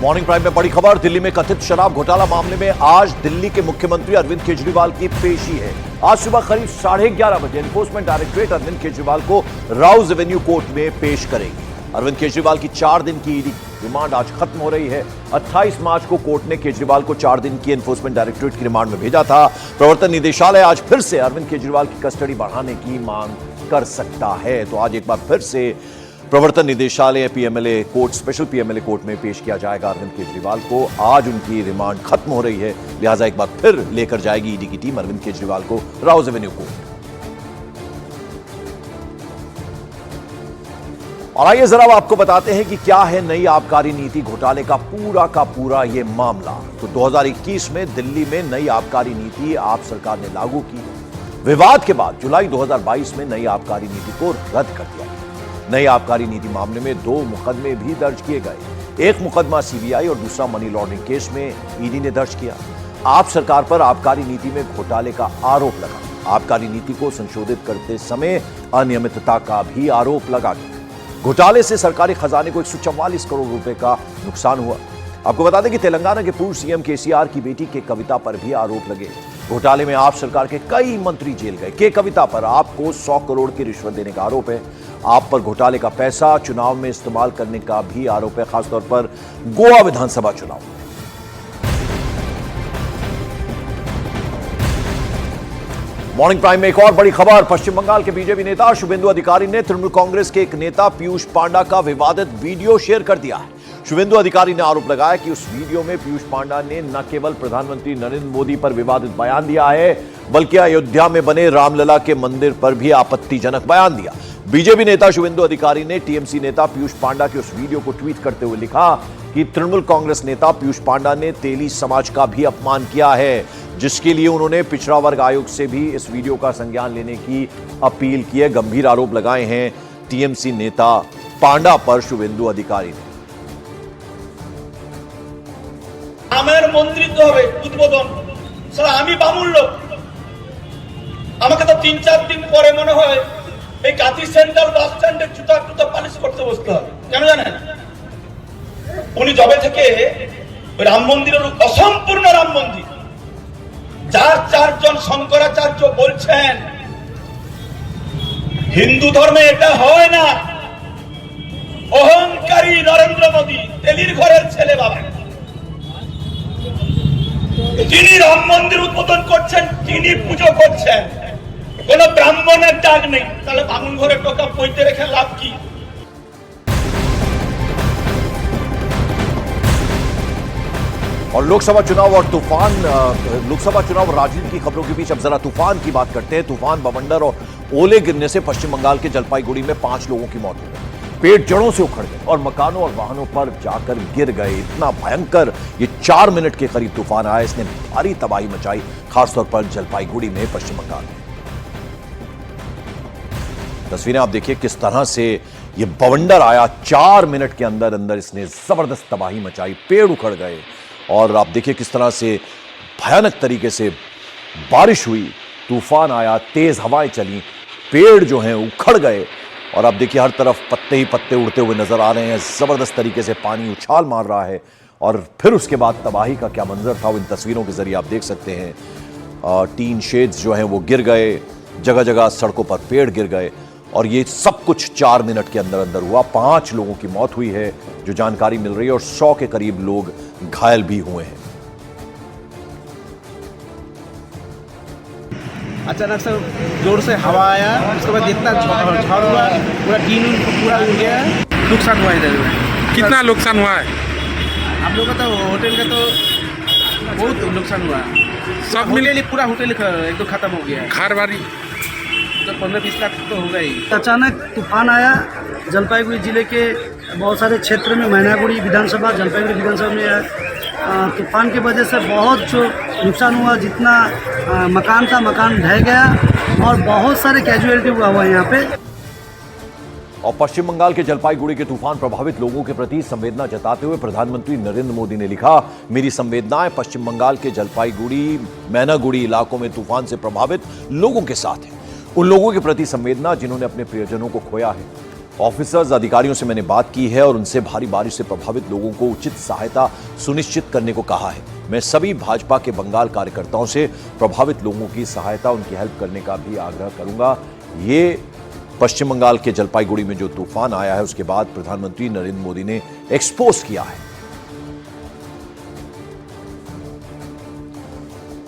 Morning prime में बड़ी खबर। दिल्ली में कथित शराब घोटाला मामले में आज दिल्ली के मुख्यमंत्री अरविंद केजरीवाल की पेशी है। आज सुबह करीब 11:30 बजे एनफोर्समेंट डायरेक्टरेट अरविंद केजरीवाल को राउज एवेन्यू कोर्ट में पेश करेगी। अरविंद केजरीवाल की 4 दिन की ईडी रिमांड आज खत्म हो रही है। 28 मार्च को कोर्ट ने केजरीवाल को 4 दिन की एनफोर्समेंट डायरेक्टरेट की रिमांड में भेजा था। प्रवर्तन निदेशालय आज फिर से अरविंद केजरीवाल की कस्टडी बढ़ाने की मांग कर सकता है। तो आज एक बार फिर से प्रवर्तन निदेशालय PMLA court, special PMLA court में पेश किया जाएगा अरविंद केजरीवाल को। आज उनकी रिमांड खत्म हो रही है, लिहाजा एक बार फिर लेकर जाएगी ईडी की टीम अरविंद केजरीवाल को राउज एवेन्यू कोर्ट। और आइए जरा आपको बताते हैं कि क्या है नई आबकारी नीति घोटाले का पूरा ये मामला। तो 2021 में दिल्ली में नई आबकारी नीति आप सरकार ने लागू की। विवाद के बाद जुलाई 2022 में नई आबकारी नीति को रद्द कर दिया। नई आबकारी नीति मामले में 2 मुकदमे भी दर्ज किए गए। एक मुकदमा सीबीआई और दूसरा मनी लॉन्ड्रिंग केस में ईडी ने दर्ज किया। आप सरकार पर आबकारी नीति में घोटाले का आरोप लगा। आबकारी नीति को संशोधित करते समय अनियमितता का भी आरोप लगा। घोटाले से सरकारी खजाने को 144 करोड़ रुपए का नुकसान हुआ। आपको बता दें कि तेलंगाना के पूर्व सीएम केसीआर की बेटी के कविता पर भी आरोप लगे। घोटाले में आप सरकार के कई मंत्री जेल गए। के कविता पर आपको 100 करोड़ की रिश्वत देने का आरोप है। आप पर घोटाले का पैसा चुनाव में इस्तेमाल करने का भी आरोप है, खासतौर पर गोवा विधानसभा चुनाव। मॉर्निंग प्राइम में एक और बड़ी खबर। पश्चिम बंगाल के बीजेपी नेता शुभेंदु अधिकारी ने तृणमूल कांग्रेस के एक नेता पीयूष पांडा का विवादित वीडियो शेयर कर दिया है। शुभेंदु अधिकारी ने आरोप लगाया कि उस वीडियो में पीयूष पांडा ने न केवल प्रधानमंत्री नरेंद्र मोदी पर विवादित बयान दिया है, बल्कि अयोध्या में बने रामलला के मंदिर पर भी आपत्तिजनक बयान दिया। बीजेपी नेता शुभेंदु अधिकारी ने टीएमसी नेता पीयूष पांडा के उस वीडियो को ट्वीट करते हुए लिखा कि तृणमूल कांग्रेस नेता पीयूष पांडा ने तेली समाज का भी अपमान किया है, जिसके लिए उन्होंने पिछड़ा वर्ग आयोग से भी इस वीडियो का संज्ञान लेने की अपील की है। गंभीर आरोप लगाए हैं टीएमसी नेता पांडा पर शुभेंदु अधिकारी ने। আমার মন্ত্রিত্ব হবে উদ্বোধন সারা আমি বামুন লোক আমাকে তো 3-4 দিন পরে মনে হয় এই কাতি সেন্ট্রাল বাস স্ট্যান্ডে জুতা পালিশ করতে বসতে হবে। কেন জানেন? উনি জবে থেকে রাম মন্দিরের অসম্পূর্ণ রাম মন্দির যার 4 জন শঙ্করাচার্য বলছেন হিন্দু ধর্মে এটা হয় না, অহংকারী নরেন্দ্র মোদী তেলির ঘরের ছেলে বাবা, তিনি রাম মন্দির উদ্বোধন করছেন, তিনি পুজো করছেন, কোন ব্রাহ্মণের ডাক নেই। তাহলে বামুন ঘরে টোকা পইতে রেখে লাভ কি? और लोकसभा चुनाव और तूफान, लोकसभा चुनाव और राजनीति की खबरों के बीच अब जरा तूफान की बात करते हैं। तूफान, बवंडर और ओले गिरने से पश्चिम बंगाल के जलपाईगुड़ी में 5 लोगों की मौत हो गई। पेड़ जड़ों से उखड़ गए और मकानों और वाहनों पर जाकर गिर गए। इतना भयंकर ये 4 मिनट के करीब तूफान आया, इसने भारी तबाही मचाई, खासतौर पर जलपाईगुड़ी में, पश्चिम बंगाल में। तस्वीरें आप देखिए किस तरह से ये बवंडर आया, 4 मिनट के अंदर अंदर इसने जबरदस्त तबाही मचाई, पेड़ उखड़ गए। और आप देखिए किस तरह से भयानक तरीके से बारिश हुई, तूफान आया, तेज हवाएं चली, पेड़ जो हैं उखड़ गए। और आप देखिए हर तरफ पत्ते ही पत्ते उड़ते हुए नजर आ रहे हैं। जबरदस्त तरीके से पानी उछाल मार रहा है। और फिर उसके बाद तबाही का क्या मंजर था वो इन तस्वीरों के जरिए आप देख सकते हैं। टीन शेड्स जो हैं वो गिर गए, जगह जगह सड़कों पर पेड़ गिर गए। और ये सब कुछ 4 मिनट के अंदर अंदर हुआ। 5 लोगों की मौत हुई है जो जानकारी मिल रही है, और 100 के करीब लोग घायल भी हुए हैं। अचानक से जोर से हवा आया, उसके बाद जितना झाड़ हुआ पूरा टीन पूरा उड़ गया। नुकसान हुआ इधर। कितना नुकसान हुआ है? हम लोग का तो होटल का तो बहुत नुकसान हुआ। सब मिले पूरा होटल एकदम खत्म हो गया। घर बारी तो 15-20 लाख तो होगा ही। अचानक तूफान आया जलपाईगुड़ी जिले के बहुत सारे क्षेत्र में, मैनागुड़ी विधानसभा, जलपाईगुड़ी विधानसभा में तूफान की वजह से बहुत जो नुकसान हुआ, जितना मकान था मकान ढह गया और बहुत सारे कैजुअलिटी हुआ यहाँ पे। और पश्चिम बंगाल के जलपाईगुड़ी के तूफान प्रभावित लोगों के प्रति संवेदना जताते हुए प्रधानमंत्री नरेंद्र मोदी ने लिखा, मेरी संवेदनाएं पश्चिम बंगाल के जलपाईगुड़ी, मैनागुड़ी इलाकों में तूफान से प्रभावित लोगों के साथ है। उन लोगों के प्रति संवेदना जिन्होंने अपने प्रियजनों को खोया है। ऑफिसर्स अधिकारियों से मैंने बात की है और उनसे भारी बारिश से प्रभावित लोगों को उचित सहायता सुनिश्चित करने को कहा है। मैं सभी भाजपा के बंगाल कार्यकर्ताओं से प्रभावित लोगों की सहायता, उनकी हेल्प करने का भी आग्रह करूंगा। ये पश्चिम बंगाल के जलपाईगुड़ी में जो तूफान आया है उसके बाद प्रधानमंत्री नरेंद्र मोदी ने एक्सपोज किया है।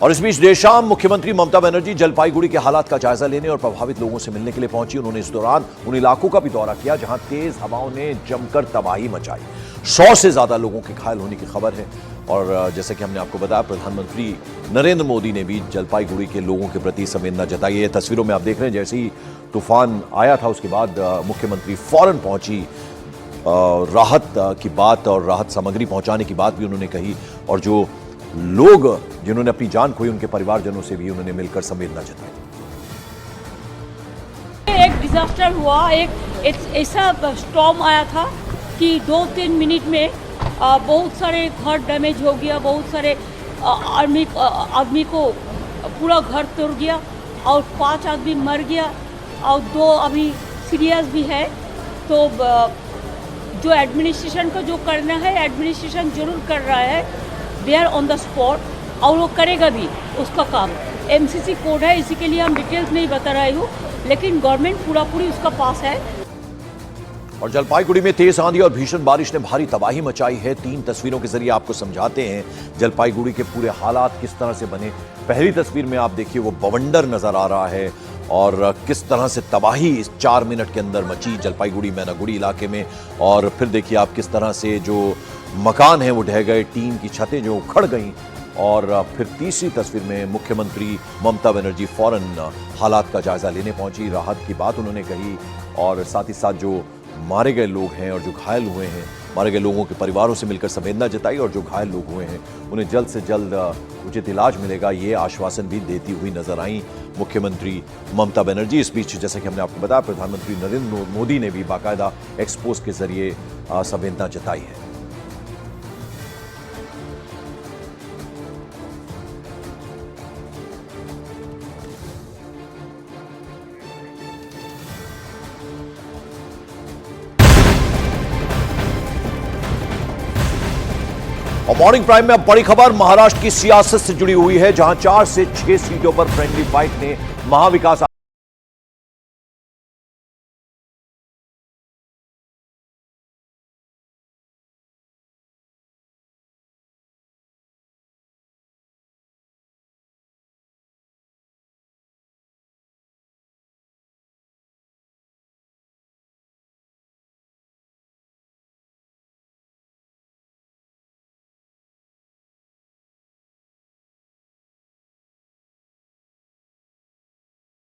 और इस बीच देर शाम मुख्यमंत्री ममता बनर्जी जलपाईगुड़ी के हालात का जायजा लेने और प्रभावित लोगों से मिलने के लिए पहुंची। उन्होंने इस दौरान उन इलाकों का भी दौरा किया जहां तेज हवाओं ने जमकर तबाही मचाई। 100 से ज्यादा लोगों के घायल होने की खबर है। और जैसे कि हमने आपको बताया, प्रधानमंत्री नरेंद्र मोदी ने भी जलपाईगुड़ी के लोगों के प्रति संवेदना जताई है। तस्वीरों में आप देख रहे हैं, जैसे ही तूफान आया था उसके बाद मुख्यमंत्री फौरन पहुंची। राहत की बात और राहत सामग्री पहुंचाने की बात भी उन्होंने कही और जो लोग जिन्होंने अपनी जान खोई उनके परिवारजनों से भी उन्होंने मिलकर संवेदना जताई। एक डिजास्टर हुआ, एक ऐसा स्टॉर्म आया था कि 2-3 मिनट में बहुत सारे घर डैमेज हो गया, बहुत सारे आदमी को पूरा घर तोड़ गया और 5 आदमी मर गया और 2 अभी सीरियस भी है। तो जो एडमिनिस्ट्रेशन को जो करना है, एडमिनिस्ट्रेशन जरूर कर रहा है, they are on the spot और वो करेगा भी उसका काम। एमसीसी कोड है, इसी के लिए हम डिटेल्स नहीं बता रही हूँ, लेकिन गवर्नमेंट पूरी उसका पास है। और जलपाईगुड़ी में तेज आंधी और भीषण बारिश ने भारी तबाही मचाई है। 3 तस्वीरों के जरिए आपको समझाते हैं जलपाईगुड़ी के पूरे हालात किस तरह से बने। पहली तस्वीर में आप देखिए वो बवंडर नजर आ रहा है और किस तरह से तबाही इस 4 मिनट के अंदर मची जलपाईगुड़ी मैनागुड़ी इलाके में। और फिर देखिए आप किस तरह से जो मकान हैं वो ढह गए, टीन की छतें जो उखड़ गईं। और फिर तीसरी तस्वीर में मुख्यमंत्री ममता बनर्जी फौरन हालात का जायजा लेने पहुंची। राहत की बात उन्होंने कही और साथ ही साथ जो मारे गए लोग हैं और जो घायल हुए हैं, मारे गए लोगों के परिवारों से मिलकर संवेदना जताई और जो घायल लोग हुए हैं उन्हें जल्द से जल्द उचित इलाज मिलेगा, ये आश्वासन भी देती हुई नजर आई मुख्यमंत्री ममता बनर्जी। इस बीच जैसे कि हमने आपको बताया, प्रधानमंत्री नरेंद्र मोदी ने भी बाकायदा एक्सपोज के जरिए संवेदना जताई है। और मॉर्निंग प्राइम में अब बड़ी खबर महाराष्ट्र की सियासत से जुड़ी हुई है, जहां 4 से 6 सीटों पर फ्रेंडली फाइट ने महाविकास